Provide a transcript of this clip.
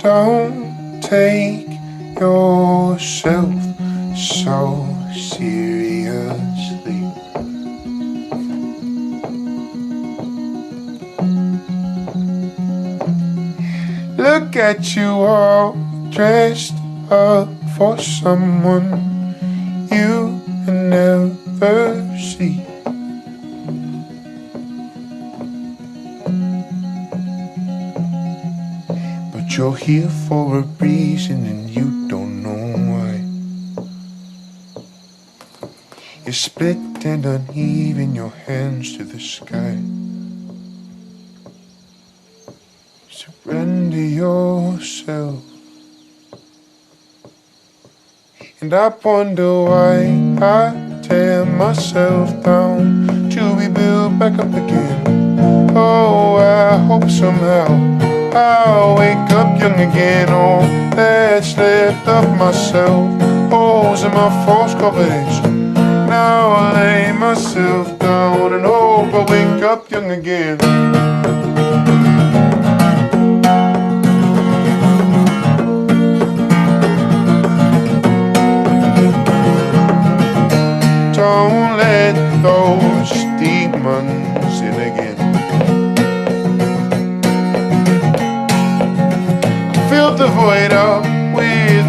Don't take yourself so seriously. Look at you all dressed up for someone you never see. But you're here for a reason and you don't know why. You're split and uneven, your hands to the sky. Surrender yourself. And I wonder why I tear myself down to be built back up again. Oh, I hope somehow I'll wake up young again. Oh, that's left of myself, holes in my false confidence. Now I lay myself down and hope I wake up young again. Don't let those demons in again. Fill the void up with